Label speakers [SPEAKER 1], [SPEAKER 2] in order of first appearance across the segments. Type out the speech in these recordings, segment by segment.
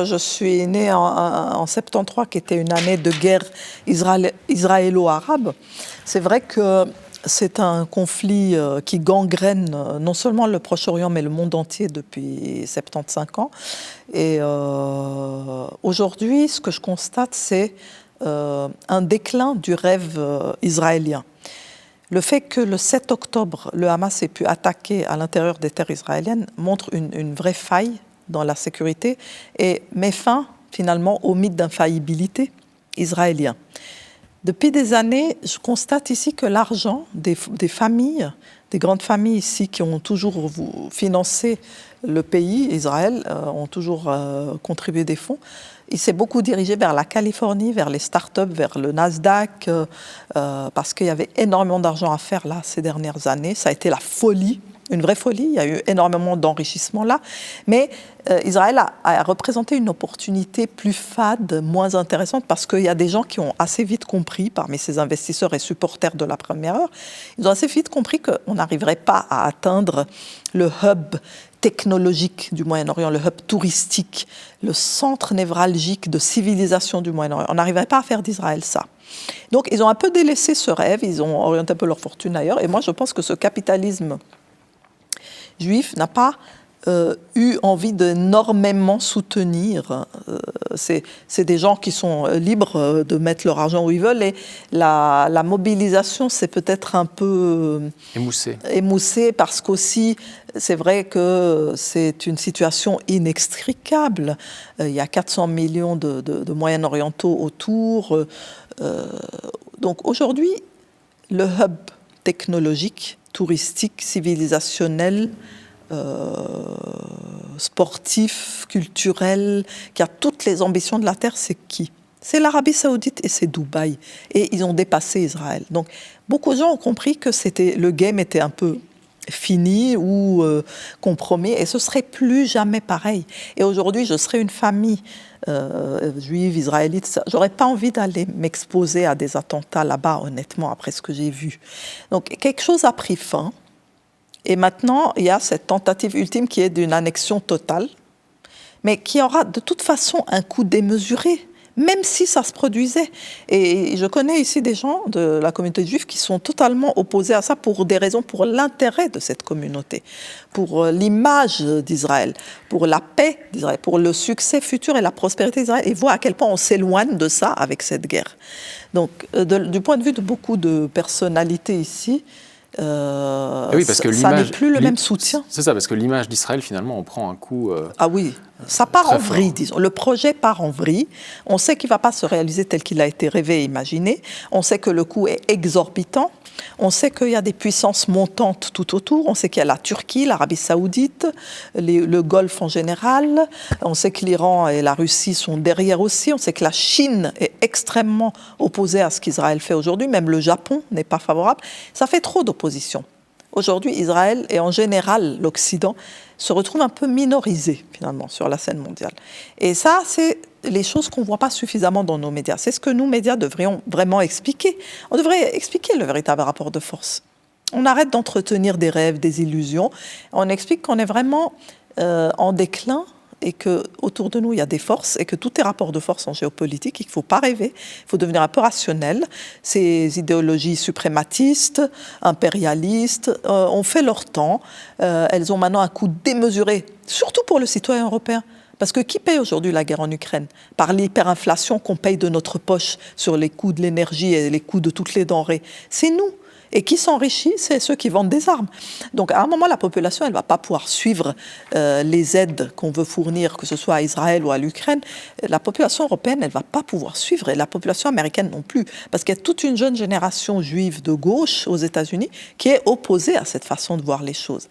[SPEAKER 1] Je suis née en 73, qui était une année de guerre israélo-arabe. C'est vrai que c'est un conflit qui gangrène non seulement le Proche-Orient, mais le monde entier depuis 75 ans. Et aujourd'hui, ce que je constate, c'est un déclin du rêve israélien. Le fait que le 7 octobre, le Hamas ait pu attaquer à l'intérieur des terres israéliennes montre une vraie faille dans la sécurité et met fin finalement au mythe d'infaillibilité israélien. Depuis des années, je constate ici que l'argent des familles, des grandes familles ici qui ont toujours financé le pays, Israël, ont toujours contribué des fonds, il s'est beaucoup dirigé vers la Californie, vers les startups, vers le Nasdaq, parce qu'il y avait énormément d'argent à faire là ces dernières années. Ça a été la folie, une vraie folie. Il y a eu énormément d'enrichissement là. Mais Israël a représenté une opportunité plus fade, moins intéressante, parce qu'il y a des gens qui ont assez vite compris, parmi ces investisseurs et supporters de la première heure, ils ont assez vite compris qu'on n'arriverait pas à atteindre le hub technologique du Moyen-Orient, le hub touristique, le centre névralgique de civilisation du Moyen-Orient. On n'arriverait pas à faire d'Israël ça. Donc, ils ont un peu délaissé ce rêve, ils ont orienté un peu leur fortune ailleurs. Et moi, je pense que ce capitalisme juif n'a pas eu envie d'énormément soutenir. C'est des gens qui sont libres de mettre leur argent où ils veulent. Et la mobilisation, c'est peut-être un peu émoussé parce qu'aussi, c'est vrai que c'est une situation inextricable. Il y a 400 millions de Moyen-Orientaux autour. Donc aujourd'hui, le hub technologique, touristique, civilisationnel, sportif, culturel, qui a toutes les ambitions de la terre, c'est qui? C'est l'Arabie Saoudite et c'est Dubaï. Et ils ont dépassé Israël. Donc beaucoup de gens ont compris que le game était un peu fini ou compromis et ce serait plus jamais pareil. Et aujourd'hui, je serais une famille juive, israélite, j'aurais pas envie d'aller m'exposer à des attentats là-bas, honnêtement, après ce que j'ai vu. Donc quelque chose a pris fin. Et maintenant, il y a cette tentative ultime qui est d'une annexion totale, mais qui aura de toute façon un coût démesuré, même si ça se produisait. Et je connais ici des gens de la communauté juive qui sont totalement opposés à ça pour des raisons, pour l'intérêt de cette communauté, pour l'image d'Israël, pour la paix d'Israël, pour le succès futur et la prospérité d'Israël, et voient à quel point on s'éloigne de ça avec cette guerre. Donc, du point de vue de beaucoup de personnalités ici,
[SPEAKER 2] oui, parce que
[SPEAKER 1] ça n'est plus le même soutien.
[SPEAKER 2] C'est ça, parce que l'image d'Israël, finalement, on prend un coup.
[SPEAKER 1] Ah oui, ça part en vrille, disons. Le projet part en vrille. On sait qu'il ne va pas se réaliser tel qu'il a été rêvé et imaginé. On sait que le coût est exorbitant. On sait qu'il y a des puissances montantes tout autour. On sait qu'il y a la Turquie, l'Arabie Saoudite, le Golfe en général. On sait que l'Iran et la Russie sont derrière aussi. On sait que la Chine est extrêmement opposée à ce qu'Israël fait aujourd'hui. Même le Japon n'est pas favorable. Ça fait trop d'opposition. Aujourd'hui, Israël et en général l'Occident se retrouvent un peu minorisés finalement sur la scène mondiale. Et ça, c'est les choses qu'on ne voit pas suffisamment dans nos médias. C'est ce que nous, médias, devrions vraiment expliquer. On devrait expliquer le véritable rapport de force. On arrête d'entretenir des rêves, des illusions. On explique qu'on est vraiment en déclin et qu'autour de nous, il y a des forces et que tout est rapport de force en géopolitique. Il ne faut pas rêver, il faut devenir un peu rationnel. Ces idéologies suprématistes, impérialistes, ont fait leur temps. Elles ont maintenant un coût démesuré, surtout pour le citoyen européen. Parce que qui paye aujourd'hui la guerre en Ukraine? Par l'hyperinflation qu'on paye de notre poche sur les coûts de l'énergie et les coûts de toutes les denrées. C'est nous. Et qui s'enrichit, c'est ceux qui vendent des armes. Donc à un moment, la population, elle ne va pas pouvoir suivre les aides qu'on veut fournir, que ce soit à Israël ou à l'Ukraine. La population européenne, elle ne va pas pouvoir suivre, et la population américaine non plus. Parce qu'il y a toute une jeune génération juive de gauche aux États-Unis qui est opposée à cette façon de voir les choses.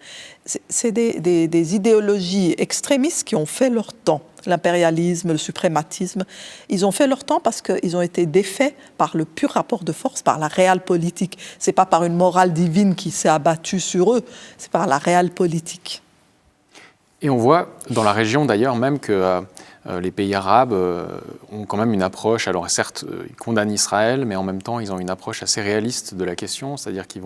[SPEAKER 1] C'est des idéologies extrémistes qui ont fait leur temps. L'impérialisme, le suprématisme, ils ont fait leur temps parce qu'ils ont été défaits par le pur rapport de force, par la réelle politique. Ce n'est pas par une morale divine qui s'est abattue sur eux, c'est par la réelle politique.
[SPEAKER 2] Et on voit dans la région d'ailleurs même que les pays arabes ont quand même une approche, alors certes ils condamnent Israël, mais en même temps ils ont une approche assez réaliste de la question, c'est-à-dire qu'ils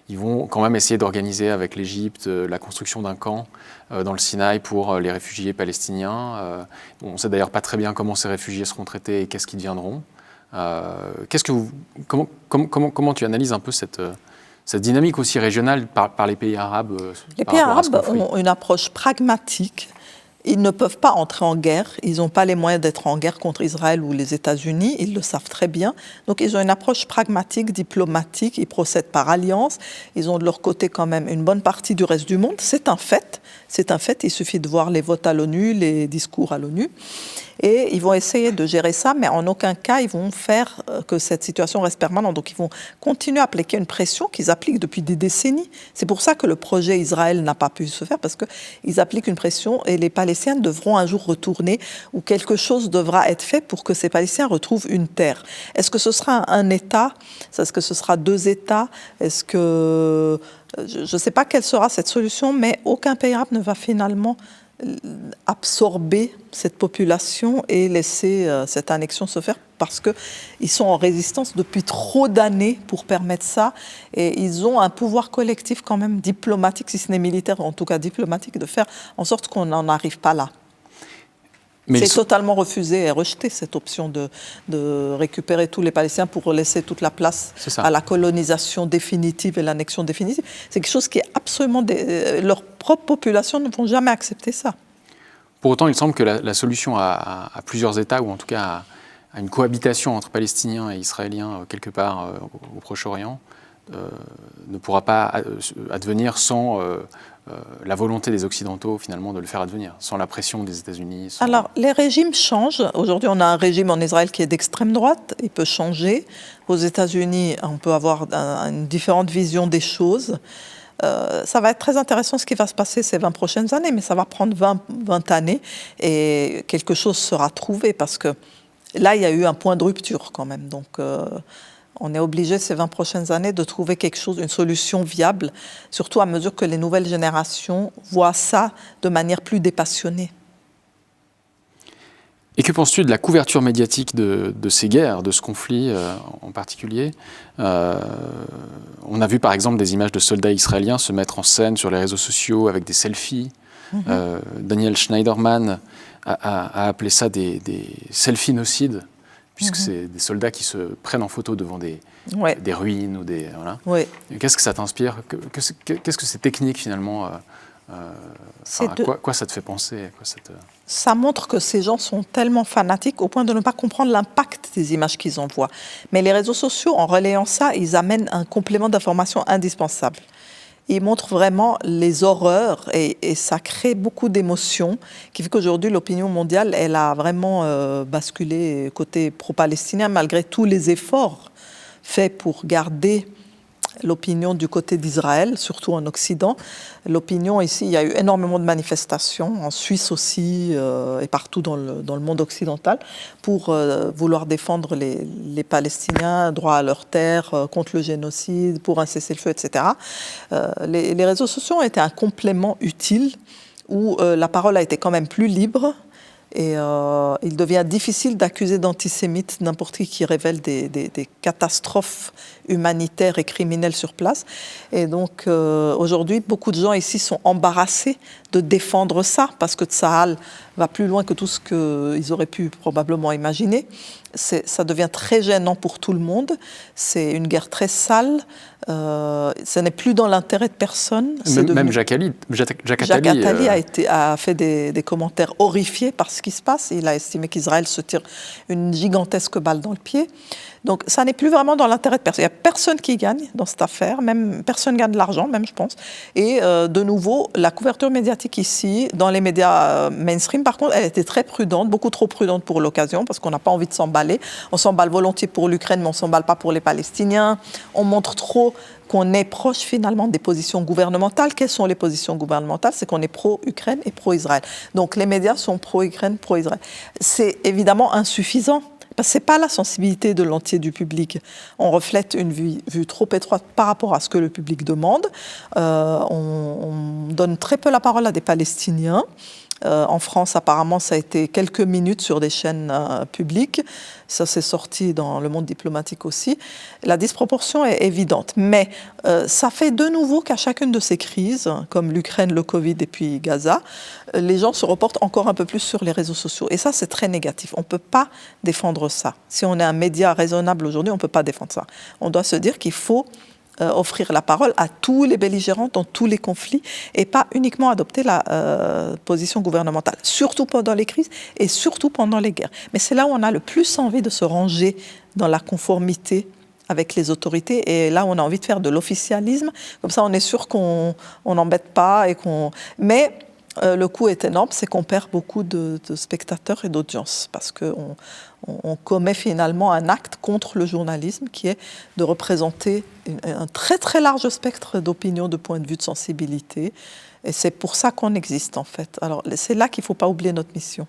[SPEAKER 2] ils vont quand même essayer d'organiser avec l'Égypte la construction d'un camp dans le Sinaï pour les réfugiés palestiniens. On ne sait d'ailleurs pas très bien comment ces réfugiés seront traités et qu'est-ce qu'ils deviendront. Comment tu analyses un peu cette dynamique aussi régionale par les pays arabes?
[SPEAKER 1] Les pays arabes ont une approche pragmatique. Ils ne peuvent pas entrer en guerre. Ils n'ont pas les moyens d'être en guerre contre Israël ou les États-Unis. Ils le savent très bien. Donc, ils ont une approche pragmatique, diplomatique. Ils procèdent par alliance. Ils ont de leur côté quand même une bonne partie du reste du monde. C'est un fait. C'est un fait. Il suffit de voir les votes à l'ONU, les discours à l'ONU. Et ils vont essayer de gérer ça, mais en aucun cas, ils vont faire que cette situation reste permanente. Donc, ils vont continuer à appliquer une pression qu'ils appliquent depuis des décennies. C'est pour ça que le projet Israël n'a pas pu se faire, parce qu'ils appliquent une pression et les Palestiniens devront un jour retourner ou quelque chose devra être fait pour que ces Palestiniens retrouvent une terre. Est-ce que ce sera un État? Est-ce que ce sera 2 États? Est-ce que... Je ne sais pas quelle sera cette solution, mais aucun pays arabe ne va finalement absorber cette population et laisser cette annexion se faire parce qu'ils sont en résistance depuis trop d'années pour permettre ça et ils ont un pouvoir collectif quand même diplomatique, si ce n'est militaire, en tout cas diplomatique, de faire en sorte qu'on n'en arrive pas là. C'est totalement refusé et rejeté cette option de récupérer tous les Palestiniens pour laisser toute la place à la colonisation définitive et l'annexion définitive. C'est quelque chose qui est absolument... Leur propre population ne vont jamais accepter ça.
[SPEAKER 2] Pour autant, il semble que la solution à plusieurs États, ou en tout cas à une cohabitation entre Palestiniens et Israéliens quelque part au Proche-Orient, ne pourra pas advenir sans... la volonté des Occidentaux, finalement, de le faire advenir, sans la pression des États-Unis.
[SPEAKER 1] Alors, les régimes changent. Aujourd'hui, on a un régime en Israël qui est d'extrême droite. Il peut changer. Aux États-Unis, on peut avoir une différente vision des choses. Ça va être très intéressant ce qui va se passer ces 20 prochaines années, mais ça va prendre 20 années et quelque chose sera trouvé parce que là, il y a eu un point de rupture quand même. Donc, on est obligé ces 20 prochaines années de trouver quelque chose, une solution viable, surtout à mesure que les nouvelles générations voient ça de manière plus dépassionnée.
[SPEAKER 2] Et que penses-tu de la couverture médiatique de ces guerres, de ce conflit en particulier? On a vu par exemple des images de soldats israéliens se mettre en scène sur les réseaux sociaux avec des selfies. Daniel Schneiderman a appelé ça des selfie-nocides, puisque c'est des soldats qui se prennent en photo devant des ruines ou des... Voilà.
[SPEAKER 1] Ouais.
[SPEAKER 2] Qu'est-ce que ça t'inspire? Qu'est-ce que ces techniques finalement... quoi ça te fait penser?
[SPEAKER 1] Ça montre que ces gens sont tellement fanatiques au point de ne pas comprendre l'impact des images qu'ils envoient. Mais les réseaux sociaux, en relayant ça, ils amènent un complément d'information indispensable. Ils montrent vraiment les horreurs et ça crée beaucoup d'émotions qui fait qu'aujourd'hui, l'opinion mondiale, elle a vraiment basculé côté pro-palestinien malgré tous les efforts faits pour garder l'opinion du côté d'Israël, surtout en Occident. L'opinion ici, il y a eu énormément de manifestations, en Suisse aussi et partout dans le monde occidental, pour vouloir défendre les Palestiniens, droit à leur terre, contre le génocide, pour un cessez-le-feu, etc. Les réseaux sociaux ont été un complément utile où la parole a été quand même plus libre. Et il devient difficile d'accuser d'antisémites n'importe qui révèle des catastrophes humanitaires et criminelles sur place. Et donc aujourd'hui, beaucoup de gens ici sont embarrassés de défendre ça parce que Tsahal va plus loin que tout ce qu'ils auraient pu probablement imaginer. Ça devient très gênant pour tout le monde. C'est une guerre très sale. Ce n'est plus dans l'intérêt de personne.
[SPEAKER 2] Même Jacques Attali
[SPEAKER 1] a fait des commentaires horrifiés par ce qui se passe. Il a estimé qu'Israël se tire une gigantesque balle dans le pied. Donc ça n'est plus vraiment dans l'intérêt de personne. Il n'y a personne qui gagne dans cette affaire, même personne gagne de l'argent, même je pense. Et de nouveau, la couverture médiatique ici, dans les médias mainstream, par contre, elle était très prudente, beaucoup trop prudente pour l'occasion, parce qu'on n'a pas envie de s'emballer. On s'emballe volontiers pour l'Ukraine, mais on ne s'emballe pas pour les Palestiniens. On montre trop qu'on est proche finalement des positions gouvernementales. Quelles sont les positions gouvernementales? C'est qu'on est pro-Ukraine et pro-Israël. Donc les médias sont pro-Ukraine, pro-Israël. C'est évidemment insuffisant. Parce que ce n'est pas la sensibilité de l'entier du public. On reflète une vue trop étroite par rapport à ce que le public demande. On donne très peu la parole à des Palestiniens. En France, apparemment, ça a été quelques minutes sur des chaînes publiques. Ça s'est sorti dans le monde diplomatique aussi. La disproportion est évidente. Mais ça fait de nouveau qu'à chacune de ces crises, comme l'Ukraine, le Covid et puis Gaza, les gens se reportent encore un peu plus sur les réseaux sociaux. Et ça, c'est très négatif. On ne peut pas défendre ça. Si on est un média raisonnable aujourd'hui, on ne peut pas défendre ça. On doit se dire qu'il faut offrir la parole à tous les belligérants dans tous les conflits et pas uniquement adopter la position gouvernementale, surtout pendant les crises et surtout pendant les guerres. Mais c'est là où on a le plus envie de se ranger dans la conformité avec les autorités et là on a envie de faire de l'officialisme, comme ça on est sûr qu'on n'embête pas et qu'on... Mais le coût est énorme, c'est qu'on perd beaucoup de spectateurs et d'audience parce qu'on on commet finalement un acte contre le journalisme qui est de représenter un très très large spectre d'opinions, de points de vue, de sensibilité. Et c'est pour ça qu'on existe en fait. Alors c'est là qu'il ne faut pas oublier notre mission.